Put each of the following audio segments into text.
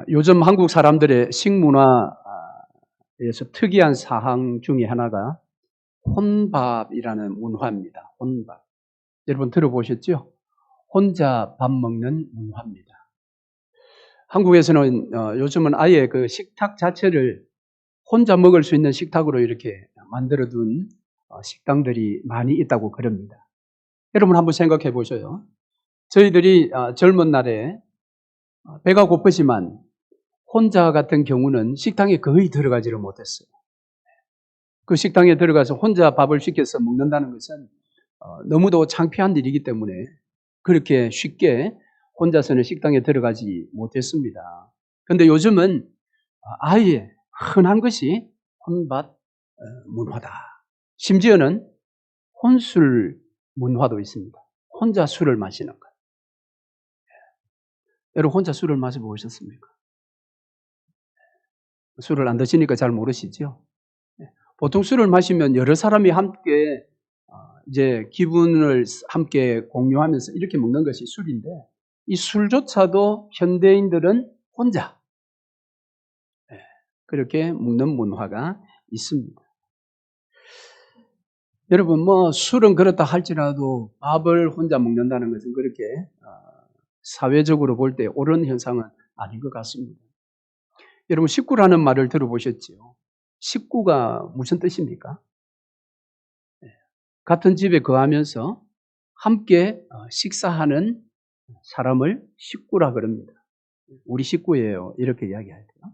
요즘 한국 사람들의 식문화에서 특이한 사항 중에 하나가 혼밥이라는 문화입니다. 혼밥. 여러분 들어보셨죠? 혼자 밥 먹는 문화입니다. 한국에서는 요즘은 아예 그 식탁 자체를 혼자 먹을 수 있는 식탁으로 이렇게 만들어둔 식당들이 많이 있다고 그럽니다. 여러분 한번 생각해 보셔요. 저희들이 젊은 날에 배가 고프지만 혼자 같은 경우는 식당에 거의 들어가지를 못했어요. 그 식당에 들어가서 혼자 밥을 시켜서 먹는다는 것은 너무도 창피한 일이기 때문에 그렇게 쉽게 혼자서는 식당에 들어가지 못했습니다. 그런데 요즘은 아예 흔한 것이 혼밥 문화다. 심지어는 혼술 문화도 있습니다. 혼자 술을 마시는 것. 여러분 혼자 술을 마셔보셨습니까? 술을 안 드시니까 잘 모르시죠? 보통 술을 마시면 여러 사람이 함께 이제 기분을 함께 공유하면서 이렇게 먹는 것이 술인데 이 술조차도 현대인들은 혼자 그렇게 먹는 문화가 있습니다. 여러분 뭐 술은 그렇다 할지라도 밥을 혼자 먹는다는 것은 그렇게 사회적으로 볼 때 옳은 현상은 아닌 것 같습니다. 여러분 식구라는 말을 들어보셨죠? 식구가 무슨 뜻입니까? 같은 집에 거하면서 함께 식사하는 사람을 식구라 그럽니다. 우리 식구예요. 이렇게 이야기해야 돼요.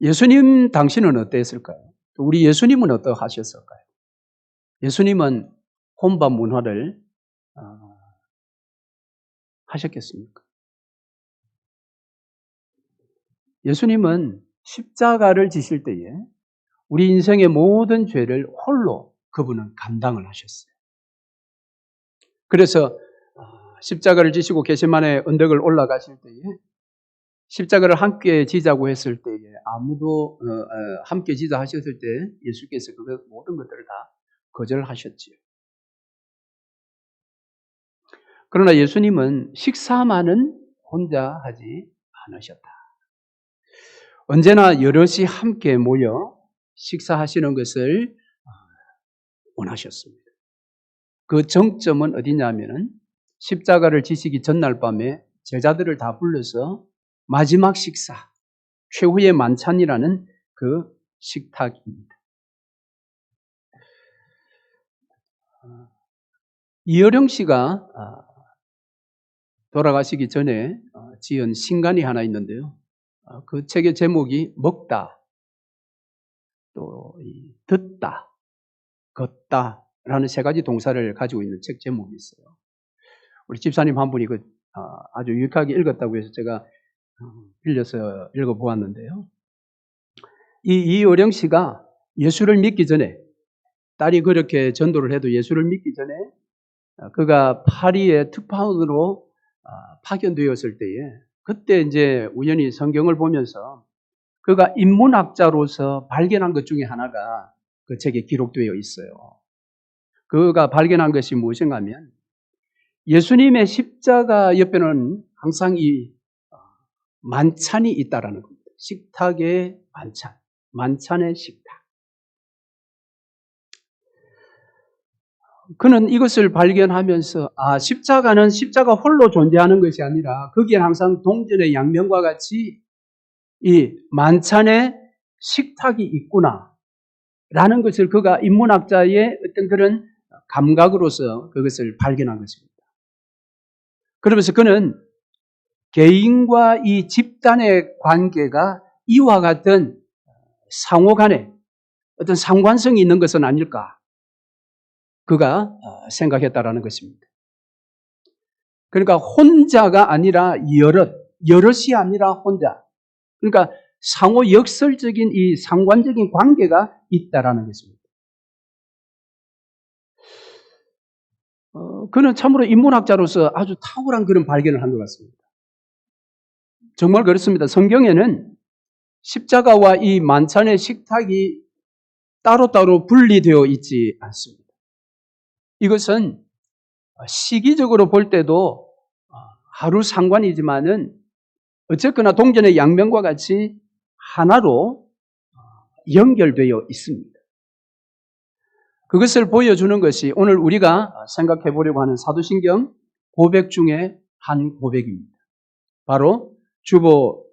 예수님 당신은 어땠을까요? 우리 예수님은 어떠하셨을까요? 예수님은 혼밥 문화를 하셨겠습니까? 예수님은 십자가를 지실 때에 우리 인생의 모든 죄를 홀로 그분은 감당을 하셨어요. 그래서 십자가를 지시고 겟세마네 언덕을 올라가실 때에 십자가를 함께 지자고 했을 때에 아무도 함께 지자 하셨을 때 예수께서 그 모든 것들을 다 거절하셨지요. 그러나 예수님은 식사만은 혼자 하지 않으셨다. 언제나 여럿이 함께 모여 식사하시는 것을 원하셨습니다. 그 정점은 어디냐면은 십자가를 지시기 전날 밤에 제자들을 다 불러서 마지막 식사, 최후의 만찬이라는 그 식탁입니다. 이어령 씨가 돌아가시기 전에 지은 신간이 하나 있는데요. 그 책의 제목이 먹다, 또 듣다, 걷다라는 세 가지 동사를 가지고 있는 책 제목이 있어요. 우리 집사님 한 분이 아주 유익하게 읽었다고 해서 제가 빌려서 읽어보았는데요. 이어령 씨가 예수를 믿기 전에 딸이 그렇게 전도를 해도 예수를 믿기 전에 그가 파리의 특파원으로 파견되었을 때에 그때 이제 우연히 성경을 보면서 그가 인문학자로서 발견한 것 중에 하나가 그 책에 기록되어 있어요. 그가 발견한 것이 무엇인가 하면 예수님의 십자가 옆에는 항상 이 만찬이 있다라는 겁니다. 식탁의 만찬, 만찬의 식탁. 그는 이것을 발견하면서 십자가는 십자가 홀로 존재하는 것이 아니라 거기에 항상 동전의 양면과 같이 이 만찬의 식탁이 있구나 라는 것을 그가 인문학자의 어떤 그런 감각으로서 그것을 발견한 것입니다. 그러면서 그는 개인과 이 집단의 관계가 이와 같은 상호 간에 어떤 상관성이 있는 것은 아닐까 그가 생각했다라는 것입니다. 그러니까 혼자가 아니라 여럿이 아니라 혼자. 그러니까 상호 역설적인 이 상관적인 관계가 있다라는 것입니다. 그는 참으로 인문학자로서 아주 탁월한 그런 발견을 한 것 같습니다. 정말 그렇습니다. 성경에는 십자가와 이 만찬의 식탁이 따로따로 분리되어 있지 않습니다. 이것은 시기적으로 볼 때도 하루 상관이지만은 어쨌거나 동전의 양면과 같이 하나로 연결되어 있습니다. 그것을 보여주는 것이 오늘 우리가 생각해 보려고 하는 사도신경 고백 중에 한 고백입니다. 바로 주보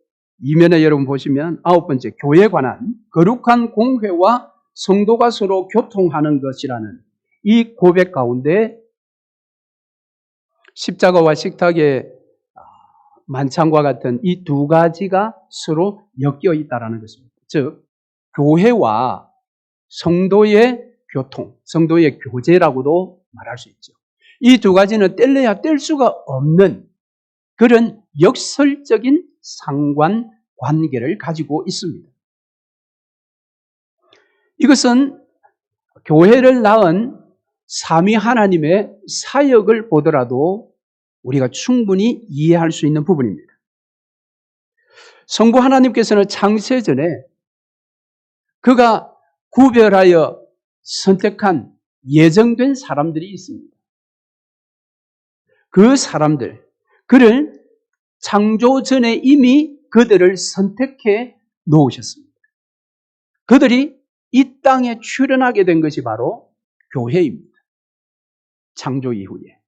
2면에 여러분 보시면 9번째 교회에 관한 거룩한 공회와 성도가 서로 교통하는 것이라는 이 고백 가운데 십자가와 식탁의 만찬과 같은 이 두 가지가 서로 엮여 있다는 것입니다. 즉 교회와 성도의 교통, 성도의 교제라고도 말할 수 있죠. 이 두 가지는 뗄래야 뗄 수가 없는 그런 역설적인 상관 관계를 가지고 있습니다. 이것은 교회를 낳은 삼위 하나님의 사역을 보더라도 우리가 충분히 이해할 수 있는 부분입니다. 성부 하나님께서는 창세 전에 그가 구별하여 선택한 예정된 사람들이 있습니다. 그 사람들, 그를 창조 전에 이미 그들을 선택해 놓으셨습니다. 그들이 이 땅에 출현하게 된 것이 바로 교회입니다. 창조 이후에.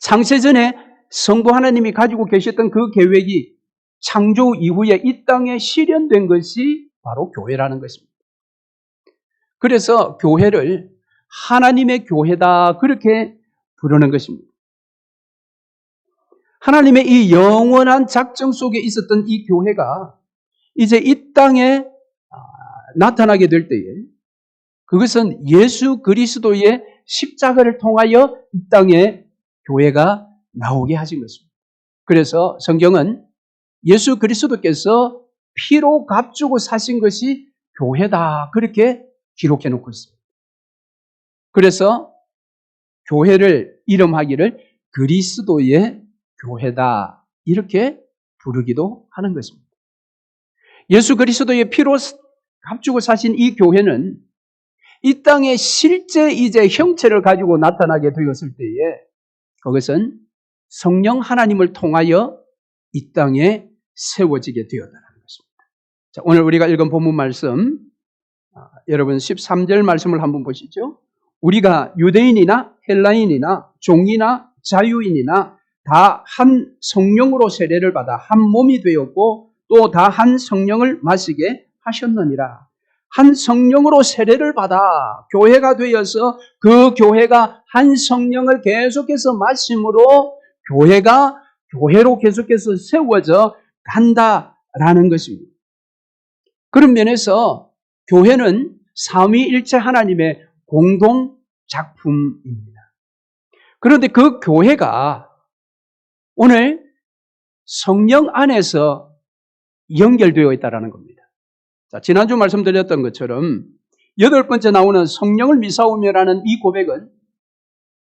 창세 전에 성부 하나님이 가지고 계셨던 그 계획이 창조 이후에 이 땅에 실현된 것이 바로 교회라는 것입니다. 그래서 교회를 하나님의 교회다 그렇게 부르는 것입니다. 하나님의 이 영원한 작정 속에 있었던 이 교회가 이제 이 땅에 나타나게 될 때에 그것은 예수 그리스도의 십자가를 통하여 이 땅에 교회가 나오게 하신 것입니다. 그래서 성경은 예수 그리스도께서 피로 값주고 사신 것이 교회다 그렇게 기록해 놓고 있습니다. 그래서 교회를 이름하기를 그리스도의 교회다 이렇게 부르기도 하는 것입니다. 예수 그리스도의 피로 값주고 사신 이 교회는 이 땅에 실제 이제 형체를 가지고 나타나게 되었을 때에 그것은 성령 하나님을 통하여 이 땅에 세워지게 되었다는 것입니다. 자, 오늘 우리가 읽은 본문 말씀 여러분 13절 말씀을 한번 보시죠. 우리가 유대인이나 헬라인이나 종이나 자유인이나 다 한 성령으로 세례를 받아 한 몸이 되었고 또 다 한 성령을 마시게 하셨느니라. 한 성령으로 세례를 받아 교회가 되어서 그 교회가 한 성령을 계속해서 마심으로 교회가 교회로 계속해서 세워져 간다라는 것입니다. 그런 면에서 교회는 삼위일체 하나님의 공동 작품입니다. 그런데 그 교회가 오늘 성령 안에서 연결되어 있다는 겁니다. 자, 지난주 말씀드렸던 것처럼 8번째 나오는 성령을 미사오며라는 이 고백은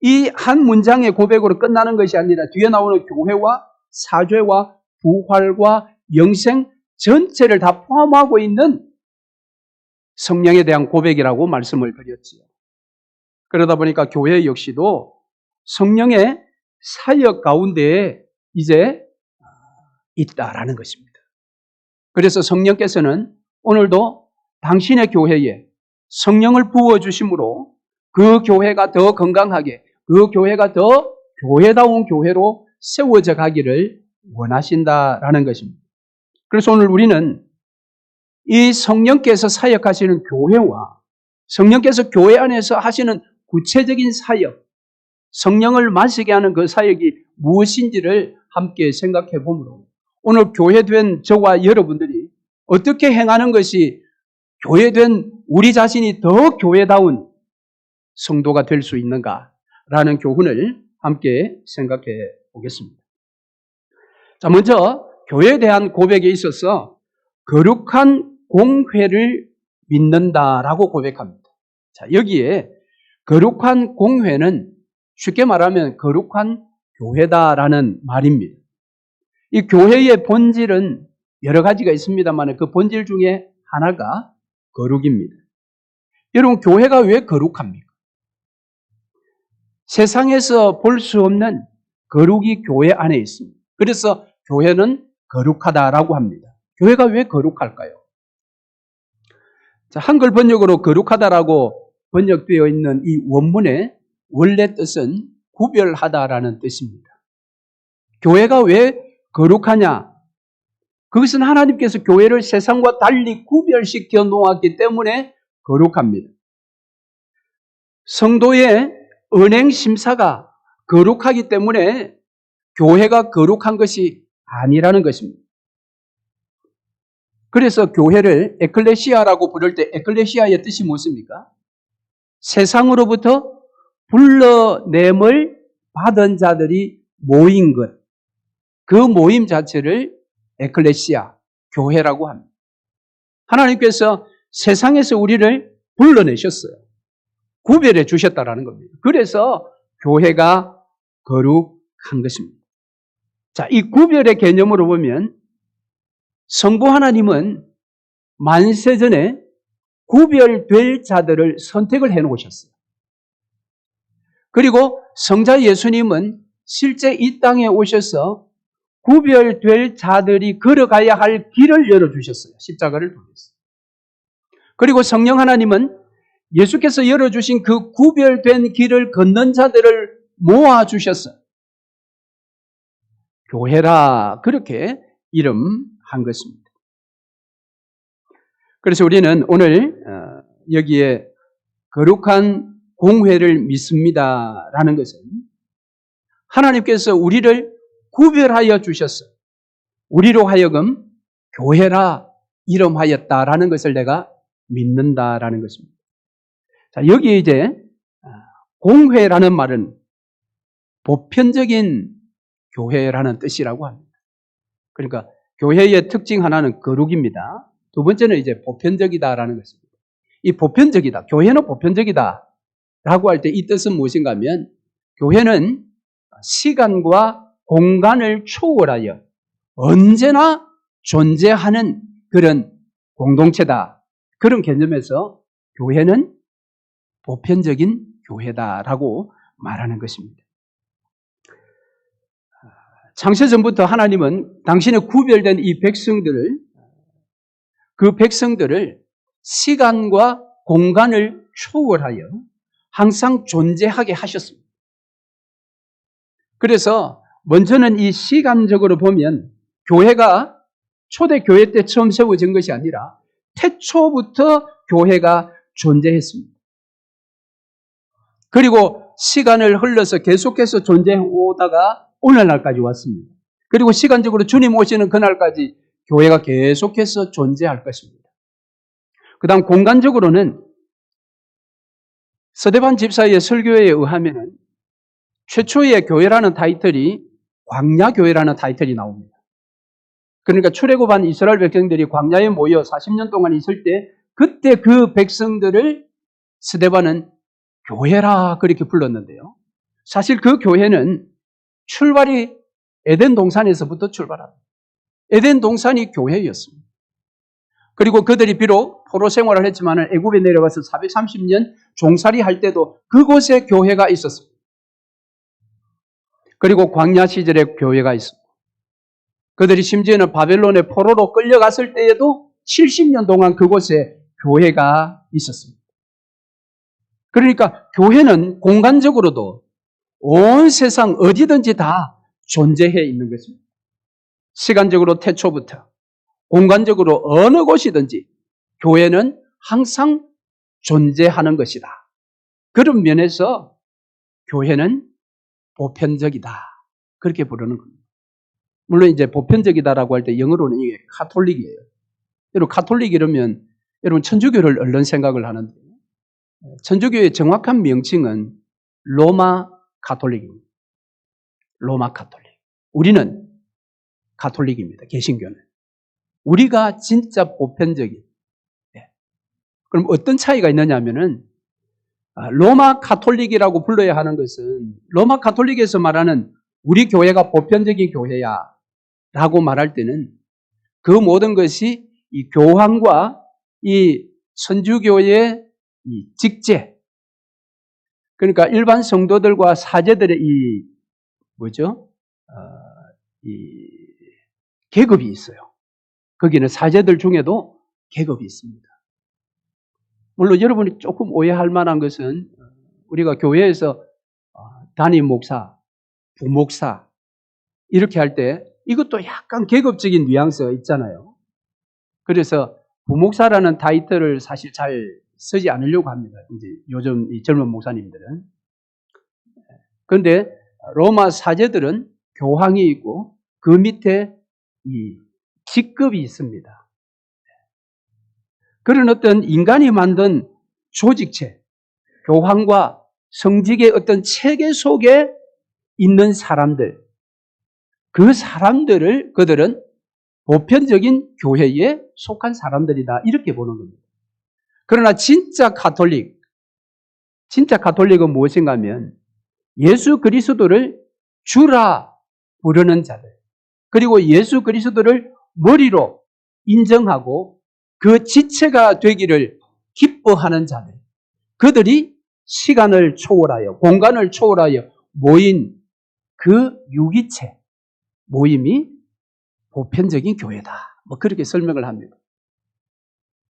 이 한 문장의 고백으로 끝나는 것이 아니라 뒤에 나오는 교회와 사죄와 부활과 영생 전체를 다 포함하고 있는 성령에 대한 고백이라고 말씀을 드렸지요. 그러다 보니까 교회 역시도 성령의 사역 가운데에 이제 있다라는 것입니다. 그래서 성령께서는 오늘도 당신의 교회에 성령을 부어주심으로 그 교회가 더 건강하게 그 교회가 더 교회다운 교회로 세워져 가기를 원하신다라는 것입니다. 그래서 오늘 우리는 이 성령께서 사역하시는 교회와 성령께서 교회 안에서 하시는 구체적인 사역, 성령을 마시게 하는 그 사역이 무엇인지를 함께 생각해 보므로 오늘 교회된 저와 여러분들이 어떻게 행하는 것이 교회된 우리 자신이 더 교회다운 성도가 될 수 있는가라는 교훈을 함께 생각해 보겠습니다. 자, 먼저 교회에 대한 고백에 있어서 거룩한 공회를 믿는다라고 고백합니다. 자, 여기에 거룩한 공회는 쉽게 말하면 거룩한 교회다라는 말입니다. 이 교회의 본질은 여러 가지가 있습니다만 그 본질 중에 하나가 거룩입니다. 여러분, 교회가 왜 거룩합니까? 세상에서 볼 수 없는 거룩이 교회 안에 있습니다. 그래서 교회는 거룩하다라고 합니다. 교회가 왜 거룩할까요? 자, 한글 번역으로 거룩하다라고 번역되어 있는 이 원문의 원래 뜻은 구별하다라는 뜻입니다. 교회가 왜 거룩하냐? 그것은 하나님께서 교회를 세상과 달리 구별시켜 놓았기 때문에 거룩합니다. 성도의 은행 심사가 거룩하기 때문에 교회가 거룩한 것이 아니라는 것입니다. 그래서 교회를 에클레시아라고 부를 때 에클레시아의 뜻이 무엇입니까? 세상으로부터 불러냄을 받은 자들이 모인 것. 그 모임 자체를 에클레시아, 교회라고 합니다. 하나님께서 세상에서 우리를 불러내셨어요. 구별해 주셨다라는 겁니다. 그래서 교회가 거룩한 것입니다. 자, 이 구별의 개념으로 보면 성부 하나님은 만세전에 구별될 자들을 선택을 해 놓으셨어요. 그리고 성자 예수님은 실제 이 땅에 오셔서 구별될 자들이 걸어가야 할 길을 열어주셨어요. 십자가를 통해서. 그리고 성령 하나님은 예수께서 열어주신 그 구별된 길을 걷는 자들을 모아주셨어요. 교회라 그렇게 이름한 것입니다. 그래서 우리는 오늘 여기에 거룩한 공회를 믿습니다라는 것은 하나님께서 우리를 구별하여 주셨어요. 우리로 하여금 교회라 이름하였다라는 것을 내가 믿는다라는 것입니다. 자, 여기 이제 공회라는 말은 보편적인 교회라는 뜻이라고 합니다. 그러니까 교회의 특징 하나는 거룩입니다. 두 번째는 이제 보편적이다라는 것입니다. 이 보편적이다, 교회는 보편적이다라고 할 때 이 뜻은 무엇인가 하면 교회는 시간과 공간을 초월하여 언제나 존재하는 그런 공동체다. 그런 개념에서 교회는 보편적인 교회다라고 말하는 것입니다. 창세전부터 하나님은 당신의 구별된 이 백성들을, 그 백성들을 시간과 공간을 초월하여 항상 존재하게 하셨습니다. 그래서 먼저는 이 시간적으로 보면 교회가 초대교회 때 처음 세워진 것이 아니라 태초부터 교회가 존재했습니다. 그리고 시간을 흘러서 계속해서 존재해 오다가 오늘날까지 왔습니다. 그리고 시간적으로 주님 오시는 그날까지 교회가 계속해서 존재할 것입니다. 그 다음 공간적으로는 서대반 집사의 설교에 의하면 최초의 교회라는 타이틀이 광야교회라는 타이틀이 나옵니다. 그러니까 출애굽한 이스라엘 백성들이 광야에 모여 40년 동안 있을 때 그때 그 백성들을 스데반은 교회라 그렇게 불렀는데요. 사실 그 교회는 출발이 에덴 동산에서부터 출발합니다. 에덴 동산이 교회였습니다. 그리고 그들이 비록 포로 생활을 했지만 애굽에 내려가서 430년 종살이 할 때도 그곳에 교회가 있었습니다. 그리고 광야 시절에 교회가 있었고 그들이 심지어는 바벨론의 포로로 끌려갔을 때에도 70년 동안 그곳에 교회가 있었습니다. 그러니까 교회는 공간적으로도 온 세상 어디든지 다 존재해 있는 것입니다. 시간적으로 태초부터, 공간적으로 어느 곳이든지 교회는 항상 존재하는 것이다. 그런 면에서 교회는 보편적이다. 그렇게 부르는 겁니다. 물론 이제 보편적이다라고 할 때 영어로는 이게 카톨릭이에요. 여러분 카톨릭 이러면 여러분 천주교를 얼른 생각을 하는데 천주교의 정확한 명칭은 로마 가톨릭입니다. 로마 가톨릭. 우리는 가톨릭입니다. 개신교는. 우리가 진짜 보편적인. 그럼 어떤 차이가 있느냐 하면은 로마 가톨릭이라고 불러야 하는 것은 로마 가톨릭에서 말하는 우리 교회가 보편적인 교회야 라고 말할 때는 그 모든 것이 이 교황과 이 천주교의 이 직제, 그러니까 일반 성도들과 사제들의 이 뭐죠? 이 계급이 있어요. 거기는 사제들 중에도 계급이 있습니다. 물론 여러분이 조금 오해할 만한 것은 우리가 교회에서 담임 목사, 부목사 이렇게 할 때 이것도 약간 계급적인 뉘앙스가 있잖아요. 그래서 부목사라는 타이틀을 사실 잘 쓰지 않으려고 합니다. 이제 요즘 이 젊은 목사님들은. 그런데 로마 사제들은 교황이 있고 그 밑에 이 직급이 있습니다. 그런 어떤 인간이 만든 조직체, 교황과 성직의 어떤 체계 속에 있는 사람들, 그 사람들을 그들은 보편적인 교회에 속한 사람들이다 이렇게 보는 겁니다. 그러나 진짜 가톨릭은 무엇인가 하면 예수 그리스도를 주라 부르는 자들, 그리고 예수 그리스도를 머리로 인정하고 그 지체가 되기를 기뻐하는 자들, 그들이 시간을 초월하여 공간을 초월하여 모인 그 유기체 모임이 보편적인 교회다. 뭐 그렇게 설명을 합니다.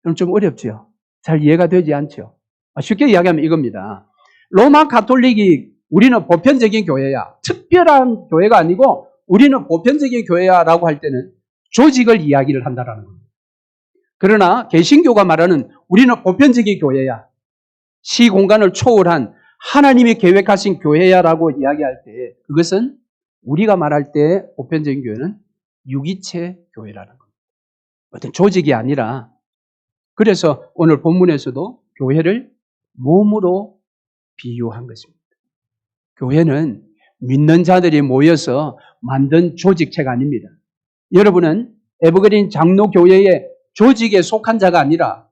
그럼 좀 어렵죠? 잘 이해가 되지 않죠? 쉽게 이야기하면 이겁니다. 로마 가톨릭이 우리는 보편적인 교회야. 특별한 교회가 아니고 우리는 보편적인 교회야라고 할 때는 조직을 이야기를 한다라는 겁니다. 그러나 개신교가 말하는 우리는 보편적인 교회야. 시공간을 초월한 하나님이 계획하신 교회야라고 이야기할 때 그것은 우리가 말할 때 보편적인 교회는 유기체 교회라는 겁니다. 어떤 조직이 아니라 그래서 오늘 본문에서도 교회를 몸으로 비유한 것입니다. 교회는 믿는 자들이 모여서 만든 조직체가 아닙니다. 여러분은 에버그린 장로교회의 조직에 속한 자가 아니라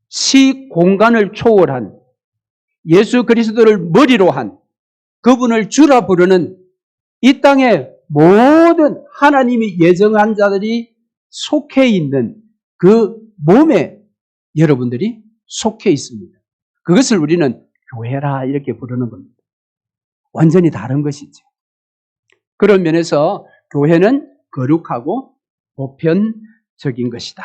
시 공간을 초월한 예수 그리스도를 머리로 한 그분을 주라 부르는 이 땅의 모든 하나님이 예정한 자들이 속해 있는 그 몸에 여러분들이 속해 있습니다. 그것을 우리는 교회라 이렇게 부르는 겁니다. 완전히 다른 것이죠. 그런 면에서 교회는 거룩하고 보편적인 것이다.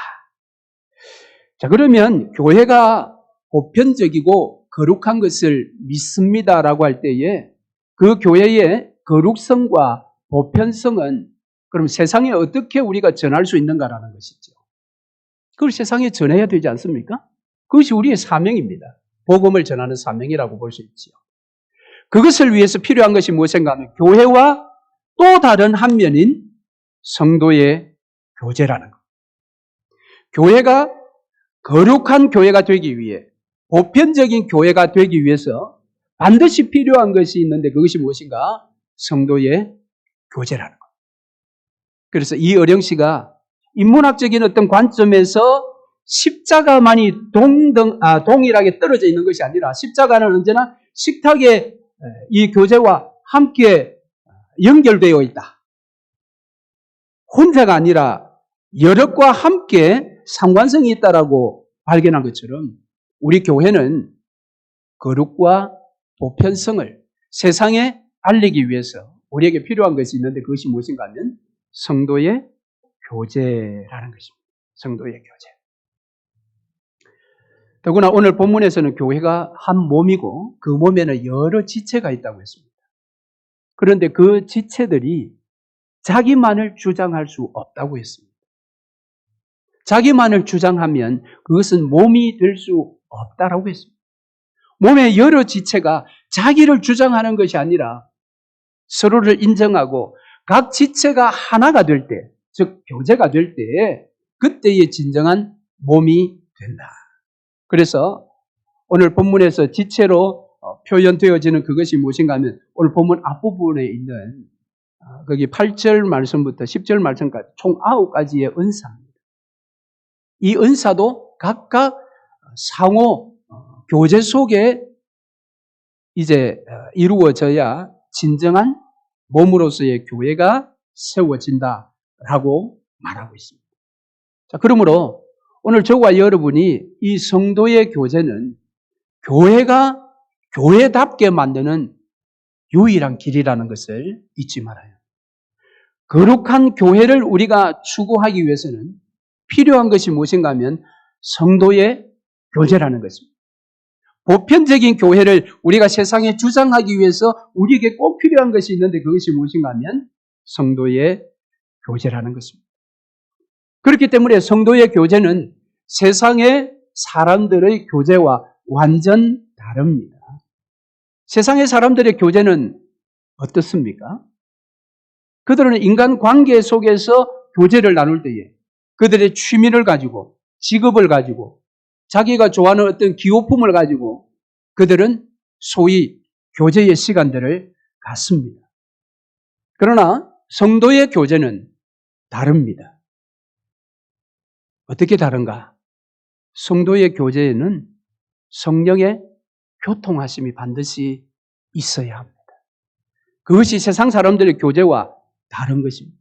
자, 그러면 교회가 보편적이고 거룩한 것을 믿습니다라고 할 때에 그 교회의 거룩성과 보편성은 그럼 세상에 어떻게 우리가 전할 수 있는가라는 것이죠. 그걸 세상에 전해야 되지 않습니까? 그것이 우리의 사명입니다. 복음을 전하는 사명이라고 볼 수 있지요. 그것을 위해서 필요한 것이 무엇인가 하면 교회와 또 다른 한 면인 성도의 교제라는 것. 교회가 거룩한 교회가 되기 위해 보편적인 교회가 되기 위해서 반드시 필요한 것이 있는데 그것이 무엇인가? 성도의 교제라는 것. 그래서 이 어령시가 인문학적인 어떤 관점에서 십자가만이 동일하게 떨어져 있는 것이 아니라 십자가는 언제나 식탁의 이 교제와 함께 연결되어 있다. 혼자가 아니라 여럿과 함께 상관성이 있다라고 발견한 것처럼 우리 교회는 거룩과 보편성을 세상에 알리기 위해서 우리에게 필요한 것이 있는데 그것이 무엇인가 하면 성도의 교제라는 것입니다. 성도의 교제. 더구나 오늘 본문에서는 교회가 한 몸이고 그 몸에는 여러 지체가 있다고 했습니다. 그런데 그 지체들이 자기만을 주장할 수 없다고 했습니다. 자기만을 주장하면 그것은 몸이 될 수 없다라고 했습니다. 몸의 여러 지체가 자기를 주장하는 것이 아니라 서로를 인정하고 각 지체가 하나가 될 때, 즉 교제가 될 때 그때의 진정한 몸이 된다. 그래서 오늘 본문에서 지체로 표현되어지는 그것이 무엇인가 하면 오늘 본문 앞부분에 있는 거기 8절 말씀부터 10절 말씀까지 총 9가지의 은사입니다. 이 은사도 각각 상호 교제 속에 이제 이루어져야 진정한 몸으로서의 교회가 세워진다라고 말하고 있습니다. 자, 그러므로 오늘 저와 여러분이 이 성도의 교제는 교회가 교회답게 만드는 유일한 길이라는 것을 잊지 말아요. 거룩한 교회를 우리가 추구하기 위해서는 필요한 것이 무엇인가 하면 성도의 교제라는 것입니다. 보편적인 교회를 우리가 세상에 주장하기 위해서 우리에게 꼭 필요한 것이 있는데 그것이 무엇인가 하면 성도의 교제라는 것입니다. 그렇기 때문에 성도의 교제는 세상의 사람들의 교제와 완전 다릅니다. 세상의 사람들의 교제는 어떻습니까? 그들은 인간 관계 속에서 교제를 나눌 때에 그들의 취미를 가지고 직업을 가지고 자기가 좋아하는 어떤 기호품을 가지고 그들은 소위 교제의 시간들을 갖습니다. 그러나 성도의 교제는 다릅니다. 어떻게 다른가? 성도의 교제에는 성령의 교통하심이 반드시 있어야 합니다. 그것이 세상 사람들의 교제와 다른 것입니다.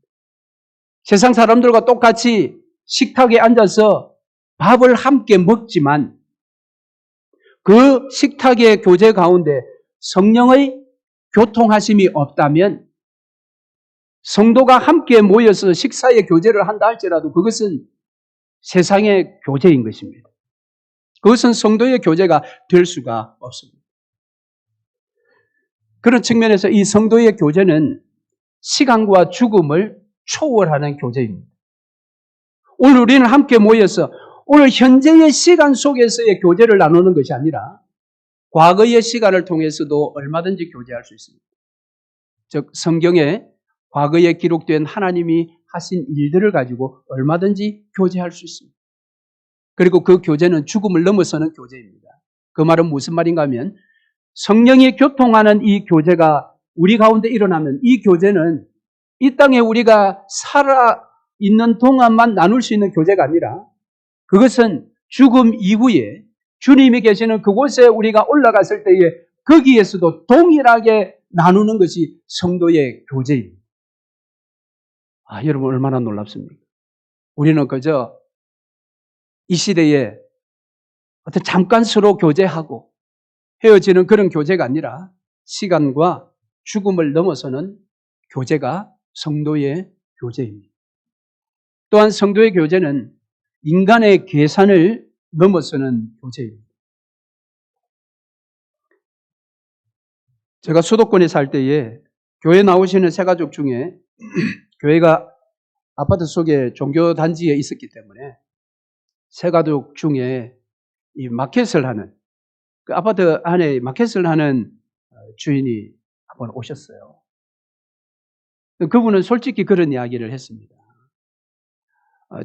세상 사람들과 똑같이 식탁에 앉아서 밥을 함께 먹지만 그 식탁의 교제 가운데 성령의 교통하심이 없다면 성도가 함께 모여서 식사의 교제를 한다 할지라도 그것은 세상의 교제인 것입니다. 그것은 성도의 교제가 될 수가 없습니다. 그런 측면에서 이 성도의 교제는 시간과 죽음을 초월하는 교제입니다. 오늘 우리는 함께 모여서 오늘 현재의 시간 속에서의 교제를 나누는 것이 아니라 과거의 시간을 통해서도 얼마든지 교제할 수 있습니다. 즉 성경에 과거에 기록된 하나님이 하신 일들을 가지고 얼마든지 교제할 수 있습니다. 그리고 그 교제는 죽음을 넘어서는 교제입니다. 그 말은 무슨 말인가 하면 성령이 교통하는 이 교제가 우리 가운데 일어나면 이 교제는 이 땅에 우리가 살아 있는 동안만 나눌 수 있는 교제가 아니라 그것은 죽음 이후에 주님이 계시는 그곳에 우리가 올라갔을 때에 거기에서도 동일하게 나누는 것이 성도의 교제입니다. 여러분 얼마나 놀랍습니까? 우리는 그저 이 시대에 어떤 잠깐 서로 교제하고 헤어지는 그런 교제가 아니라 시간과 죽음을 넘어서는 교제가 성도의 교제입니다. 또한 성도의 교제는 인간의 계산을 넘어서는 교제입니다. 제가 수도권에 살 때에 교회 나오시는 새가족 중에 교회가 아파트 속에 종교단지에 있었기 때문에 새가족 중에 이 마켓을 하는 그 아파트 안에 마켓을 하는 주인이 한번 오셨어요. 그분은 솔직히 그런 이야기를 했습니다.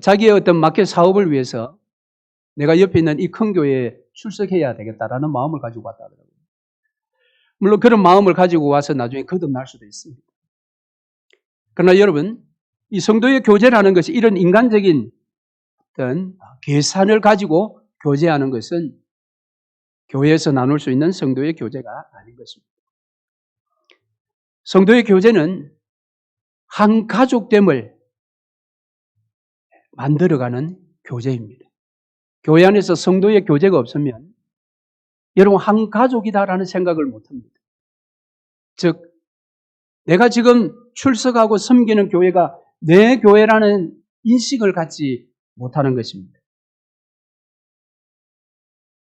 자기의 어떤 마켓 사업을 위해서 내가 옆에 있는 이 큰 교회에 출석해야 되겠다라는 마음을 가지고 왔다 하더라고요. 물론 그런 마음을 가지고 와서 나중에 거듭날 수도 있습니다. 그러나 여러분, 이 성도의 교제라는 것이 이런 인간적인 어떤 계산을 가지고 교제하는 것은 교회에서 나눌 수 있는 성도의 교제가 아닌 것입니다. 성도의 교제는 한 가족됨을 만들어가는 교제입니다. 교회 안에서 성도의 교제가 없으면 여러분 한 가족이다라는 생각을 못합니다. 즉 내가 지금 출석하고 섬기는 교회가 내 교회라는 인식을 갖지 못하는 것입니다.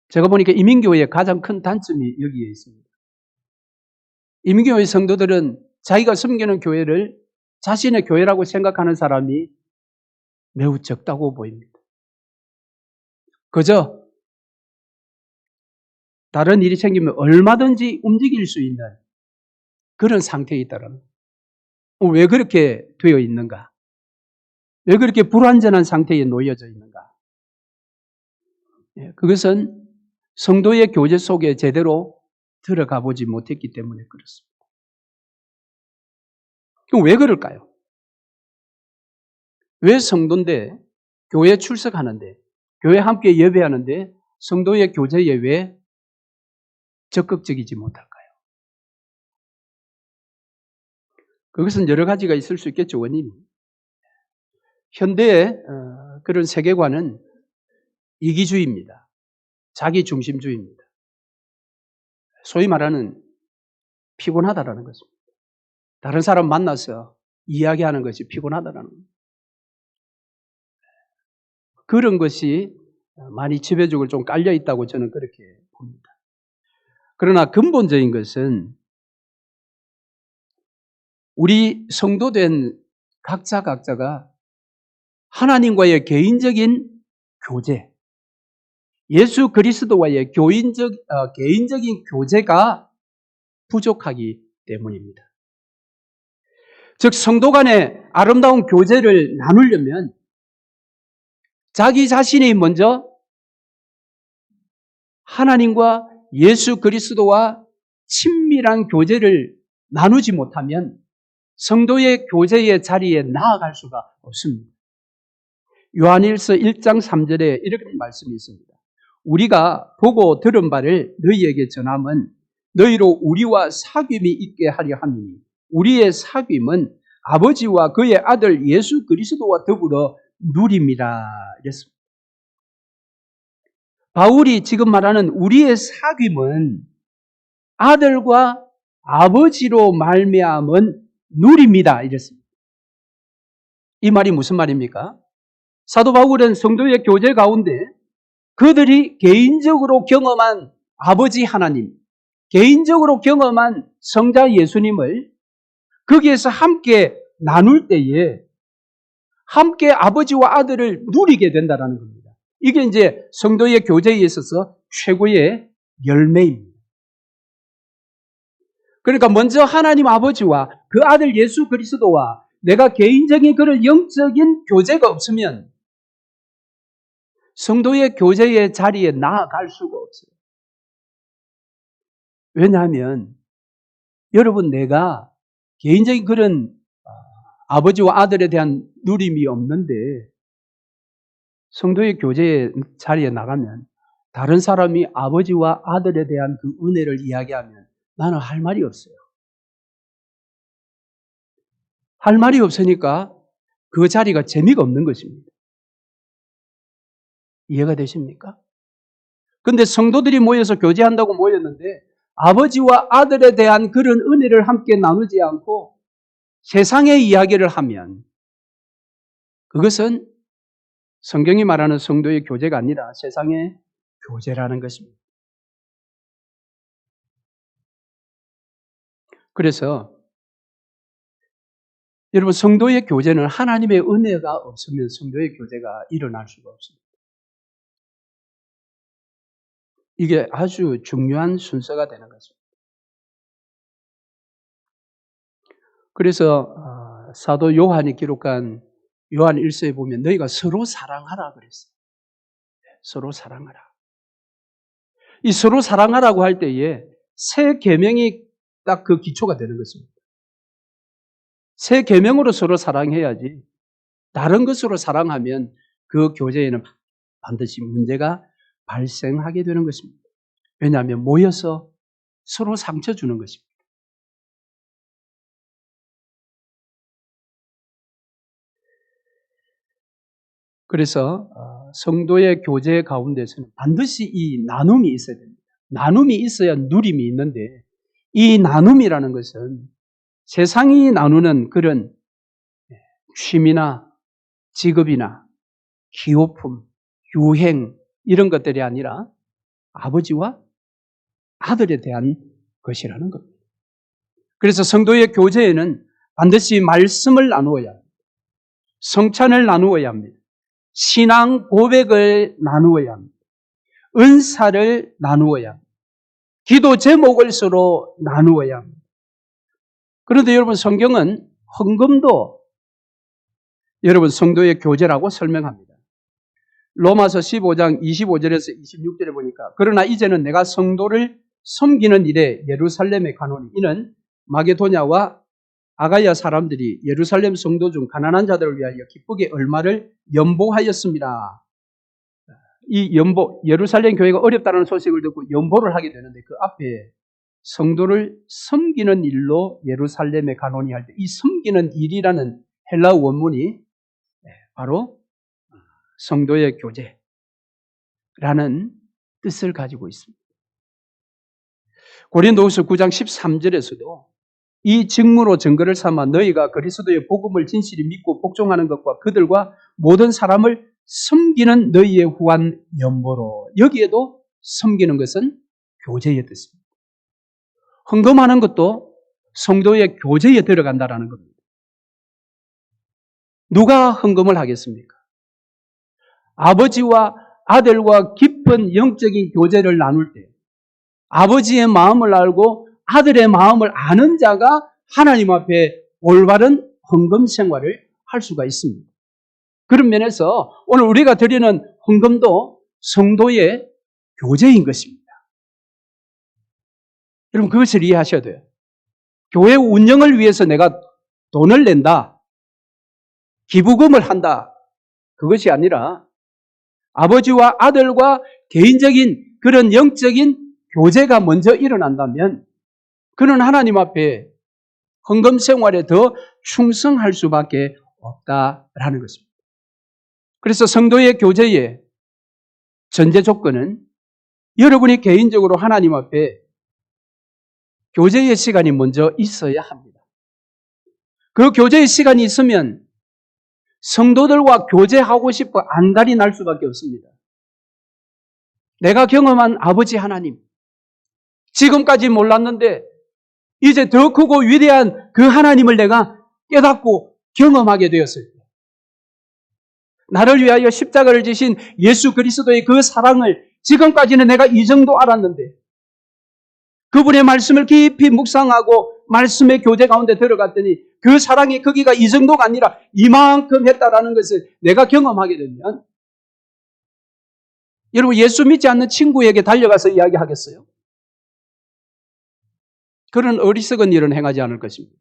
제가 보니까 이민교회의 가장 큰 단점이 여기에 있습니다. 이민교회 성도들은 자기가 섬기는 교회를 자신의 교회라고 생각하는 사람이 매우 적다고 보입니다. 그저 다른 일이 생기면 얼마든지 움직일 수 있는 그런 상태에 있다는 거예요. 왜 그렇게 되어 있는가? 왜 그렇게 불완전한 상태에 놓여져 있는가? 그것은 성도의 교제 속에 제대로 들어가 보지 못했기 때문에 그렇습니다. 그럼 왜 그럴까요? 왜 성도인데 교회에 출석하는데 교회 함께 예배하는데 성도의 교제에 왜 적극적이지 못할까요? 그것은 여러 가지가 있을 수 있겠죠, 원인이. 현대의 그런 세계관은 이기주의입니다. 자기중심주의입니다. 소위 말하는 피곤하다라는 것입니다. 다른 사람 만나서 이야기하는 것이 피곤하다라는 겁니다. 그런 것이 많이 지배적으로 좀 깔려 있다고 저는 그렇게 봅니다. 그러나 근본적인 것은 우리 성도된 각자가 하나님과의 개인적인 교제, 예수 그리스도와의 개인적인 교제가 부족하기 때문입니다. 즉 성도 간의 아름다운 교제를 나누려면 자기 자신이 먼저 하나님과 예수 그리스도와 친밀한 교제를 나누지 못하면 성도의 교제의 자리에 나아갈 수가 없습니다. 요한일서 1장 3절에 이렇게 말씀이 있습니다. 우리가 보고 들은 바를 너희에게 전함은 너희로 우리와 사귐이 있게 하려 함이니 우리의 사귐은 아버지와 그의 아들 예수 그리스도와 더불어 누림이라 이랬습니다. 바울이 지금 말하는 우리의 사귐은 아들과 아버지로 말미암은 누립니다 이랬습니다. 이 말이 무슨 말입니까? 사도 바울은 성도의 교제 가운데 그들이 개인적으로 경험한 아버지 하나님, 개인적으로 경험한 성자 예수님을 거기에서 함께 나눌 때에 함께 아버지와 아들을 누리게 된다는 겁니다. 이게 이제 성도의 교제에 있어서 최고의 열매입니다. 그러니까 먼저 하나님 아버지와 그 아들 예수 그리스도와 내가 개인적인 그런 영적인 교제가 없으면 성도의 교제의 자리에 나아갈 수가 없어요. 왜냐하면 여러분 내가 개인적인 그런 아버지와 아들에 대한 누림이 없는데 성도의 교제의 자리에 나가면 다른 사람이 아버지와 아들에 대한 그 은혜를 이야기하면 나는 할 말이 없어요. 할 말이 없으니까 그 자리가 재미가 없는 것입니다. 이해가 되십니까? 근데 성도들이 모여서 교제한다고 모였는데 아버지와 아들에 대한 그런 은혜를 함께 나누지 않고 세상의 이야기를 하면 그것은 성경이 말하는 성도의 교제가 아니라 세상의 교제라는 것입니다. 그래서 여러분 성도의 교제는 하나님의 은혜가 없으면 성도의 교제가 일어날 수가 없습니다. 이게 아주 중요한 순서가 되는 것입니다. 그래서 사도 요한이 기록한 요한 1서에 보면 너희가 서로 사랑하라 그랬어요. 서로 사랑하라. 이 서로 사랑하라고 할 때에 새 계명이 딱 그 기초가 되는 것입니다. 새 계명으로 서로 사랑해야지 다른 것으로 사랑하면 그 교제에는 반드시 문제가 발생하게 되는 것입니다. 왜냐하면 모여서 서로 상처 주는 것입니다. 그래서 성도의 교제 가운데서는 반드시 이 나눔이 있어야 됩니다. 나눔이 있어야 누림이 있는데 이 나눔이라는 것은 세상이 나누는 그런 취미나 직업이나 기호품, 유행 이런 것들이 아니라 아버지와 아들에 대한 것이라는 겁니다. 그래서 성도의 교제에는 반드시 말씀을 나누어야 합니다. 성찬을 나누어야 합니다. 신앙 고백을 나누어야 합니다. 은사를 나누어야 합니다. 기도 제목을 서로 나누어야 합니다. 그런데 여러분 성경은 헌금도 여러분 성도의 교제라고 설명합니다. 로마서 15장 25절에서 26절에 보니까 그러나 이제는 내가 성도를 섬기는 일에 예루살렘에 가노니 이는 마게도냐와 아가야 사람들이 예루살렘 성도 중 가난한 자들을 위하여 기쁘게 얼마를 연보하였습니다. 이 예루살렘 교회가 어렵다는 소식을 듣고 연보를 하게 되는데 그 앞에 성도를 섬기는 일로 예루살렘에 가노니 할 때 이 섬기는 일이라는 헬라어 원문이 바로 성도의 교제라는 뜻을 가지고 있습니다. 고린도후서 9장 13절에서도 이 직무로 증거를 삼아 너희가 그리스도의 복음을 진실히 믿고 복종하는 것과 그들과 모든 사람을 섬기는 너희의 후한 연보로. 여기에도 섬기는 것은 교제의 뜻입니다. 헌금하는 것도 성도의 교제에 들어간다는 겁니다. 누가 헌금을 하겠습니까? 아버지와 아들과 깊은 영적인 교제를 나눌 때 아버지의 마음을 알고 아들의 마음을 아는 자가 하나님 앞에 올바른 헌금 생활을 할 수가 있습니다. 그런 면에서 오늘 우리가 드리는 헌금도 성도의 교제인 것입니다. 여러분 그것을 이해하셔야 돼요. 교회 운영을 위해서 내가 돈을 낸다, 기부금을 한다, 그것이 아니라 아버지와 아들과 개인적인 그런 영적인 교제가 먼저 일어난다면 그는 하나님 앞에 헌금 생활에 더 충성할 수밖에 없다라는 것입니다. 그래서 성도의 교제의 전제 조건은 여러분이 개인적으로 하나님 앞에 교제의 시간이 먼저 있어야 합니다. 그 교제의 시간이 있으면 성도들과 교제하고 싶어 안달이 날 수밖에 없습니다. 내가 경험한 아버지 하나님, 지금까지 몰랐는데 이제 더 크고 위대한 그 하나님을 내가 깨닫고 경험하게 되었을 때, 나를 위하여 십자가를 지신 예수 그리스도의 그 사랑을 지금까지는 내가 이 정도 알았는데 그분의 말씀을 깊이 묵상하고 말씀의 교제 가운데 들어갔더니 그 사랑이 크기가 이 정도가 아니라 이만큼 했다라는 것을 내가 경험하게 되면 여러분 예수 믿지 않는 친구에게 달려가서 이야기하겠어요? 그런 어리석은 일은 행하지 않을 것입니다.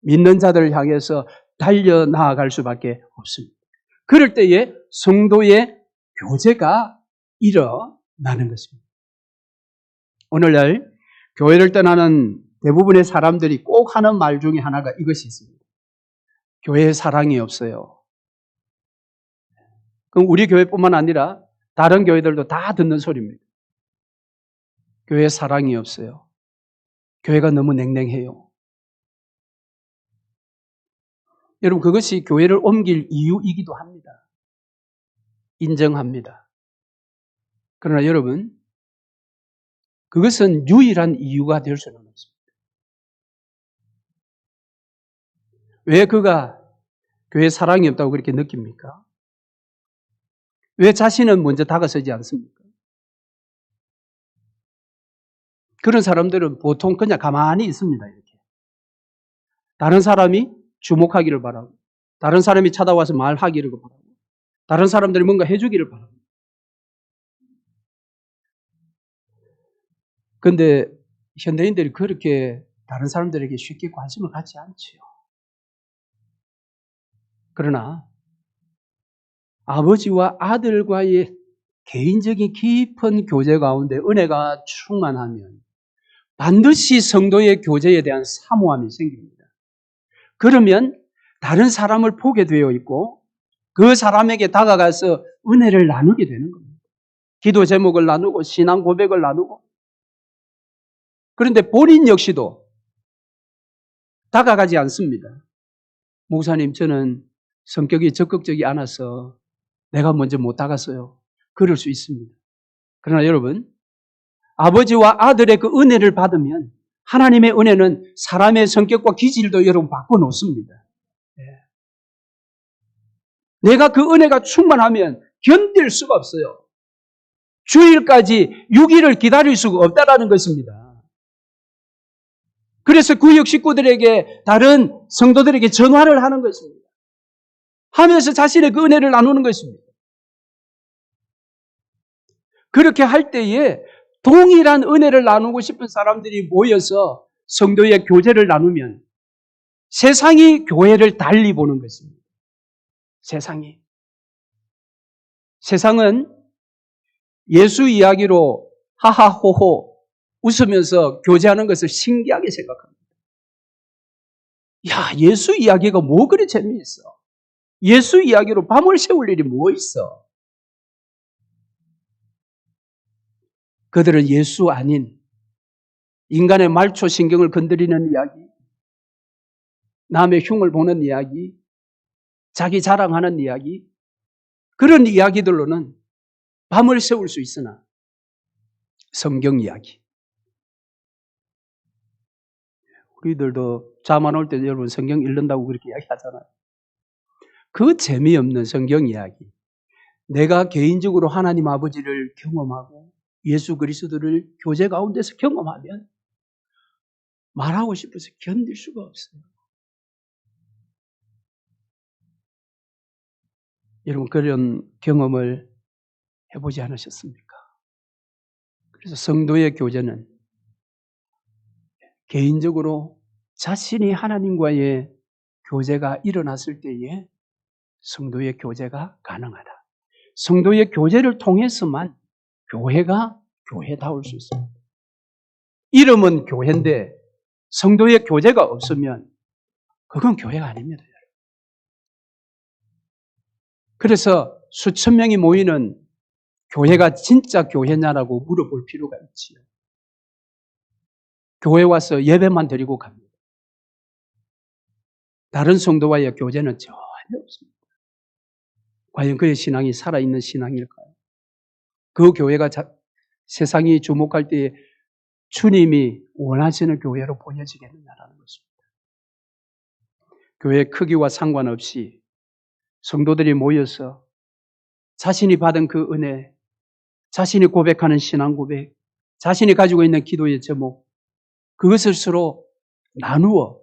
믿는 자들을 향해서 달려나아갈 수밖에 없습니다. 그럴 때에 성도의 교제가 일어나는 것입니다. 오늘날 교회를 떠나는 대부분의 사람들이 꼭 하는 말 중에 하나가 이것이 있습니다. 교회에 사랑이 없어요. 그럼 우리 교회뿐만 아니라 다른 교회들도 다 듣는 소리입니다. 교회에 사랑이 없어요. 교회가 너무 냉랭해요. 여러분 그것이 교회를 옮길 이유이기도 합니다. 인정합니다. 그러나 여러분 그것은 유일한 이유가 될 수는 없습니다. 왜 그가 교회에 사랑이 없다고 그렇게 느낍니까? 왜 자신은 먼저 다가서지 않습니까? 그런 사람들은 보통 그냥 가만히 있습니다. 이렇게. 다른 사람이 주목하기를 바라고, 다른 사람이 찾아와서 말하기를 바라고, 다른 사람들이 뭔가 해주기를 바라고. 그런데 현대인들이 그렇게 다른 사람들에게 쉽게 관심을 갖지 않지요. 그러나 아버지와 아들과의 개인적인 깊은 교제 가운데 은혜가 충만하면 반드시 성도의 교제에 대한 사모함이 생깁니다. 그러면 다른 사람을 보게 되어 있고 그 사람에게 다가가서 은혜를 나누게 되는 겁니다. 기도 제목을 나누고 신앙 고백을 나누고. 그런데 본인 역시도 다가가지 않습니다. 목사님, 저는 성격이 적극적이 않아서 내가 먼저 못 다가서요. 그럴 수 있습니다. 그러나 여러분, 아버지와 아들의 그 은혜를 받으면 하나님의 은혜는 사람의 성격과 기질도 여러분 바꿔놓습니다. 내가 그 은혜가 충만하면 견딜 수가 없어요. 주일까지 6일을 기다릴 수가 없다라는 것입니다. 그래서 구역 식구들에게 다른 성도들에게 전화를 하는 것입니다. 하면서 자신의 그 은혜를 나누는 것입니다. 그렇게 할 때에 동일한 은혜를 나누고 싶은 사람들이 모여서 성도의 교제를 나누면 세상이 교회를 달리 보는 것입니다. 세상은 예수 이야기로 하하호호 웃으면서 교제하는 것을 신기하게 생각합니다. 야, 예수 이야기가 뭐 그리 재미있어? 예수 이야기로 밤을 새울 일이 뭐 있어? 그들은 예수 아닌 인간의 말초 신경을 건드리는 이야기, 남의 흉을 보는 이야기, 자기 자랑하는 이야기, 그런 이야기들로는 밤을 새울 수 있으나 성경 이야기. 우리들도 잠 안 올 때 여러분 성경 읽는다고 그렇게 이야기하잖아요. 그 재미없는 성경 이야기. 내가 개인적으로 하나님 아버지를 경험하고 예수 그리스도를 교제 가운데서 경험하면 말하고 싶어서 견딜 수가 없어요. 여러분 그런 경험을 해보지 않으셨습니까? 그래서 성도의 교제는 개인적으로 자신이 하나님과의 교제가 일어났을 때에 성도의 교제가 가능하다. 성도의 교제를 통해서만 교회가 교회다울 수 있습니다. 이름은 교회인데 성도의 교제가 없으면 그건 교회가 아닙니다. 그래서 수천 명이 모이는 교회가 진짜 교회냐라고 물어볼 필요가 있지요. 교회 와서 예배만 드리고 갑니다. 다른 성도와의 교제는 전혀 없습니다. 과연 그의 신앙이 살아있는 신앙일까요? 그 교회가 세상이 주목할 때에 주님이 원하시는 교회로 보여지겠느냐라는 것입니다. 교회 크기와 상관없이 성도들이 모여서 자신이 받은 그 은혜, 자신이 고백하는 신앙 고백, 자신이 가지고 있는 기도의 제목, 그것을 서로 나누어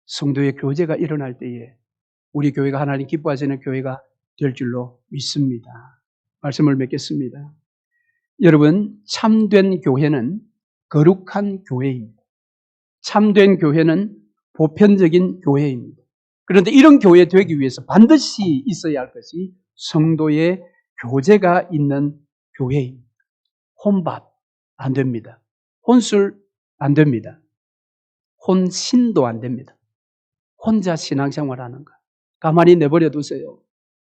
성도의 교제가 일어날 때에 우리 교회가 하나님 기뻐하시는 교회가 될 줄로 믿습니다. 말씀을 맺겠습니다. 여러분, 참된 교회는 거룩한 교회입니다. 참된 교회는 보편적인 교회입니다. 그런데 이런 교회 되기 위해서 반드시 있어야 할 것이 성도의 교제가 있는 교회입니다. 혼밥 안 됩니다. 혼술 안 됩니다. 혼신도 안 됩니다. 혼자 신앙생활하는 거 가만히 내버려 두세요.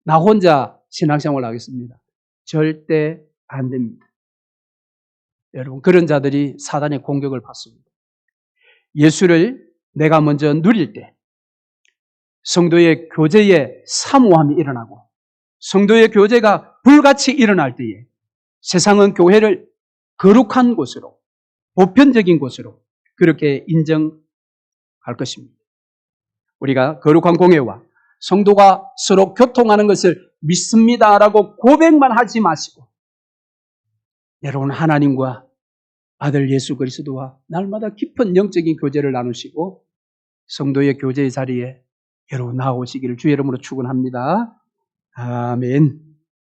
나 혼자 신앙생활 하겠습니다. 절대 안 됩니다. 여러분 그런 자들이 사단의 공격을 받습니다. 예수를 내가 먼저 누릴 때 성도의 교제에 사모함이 일어나고 성도의 교제가 불같이 일어날 때에 세상은 교회를 거룩한 곳으로 보편적인 곳으로 그렇게 인정할 것입니다. 우리가 거룩한 공예와 성도가 서로 교통하는 것을 믿습니다라고 고백만 하지 마시고 여러분 하나님과 아들 예수 그리스도와 날마다 깊은 영적인 교제를 나누시고 성도의 교제의 자리에 여러분 나오시기를 주의 이름으로 축원합니다. 아멘.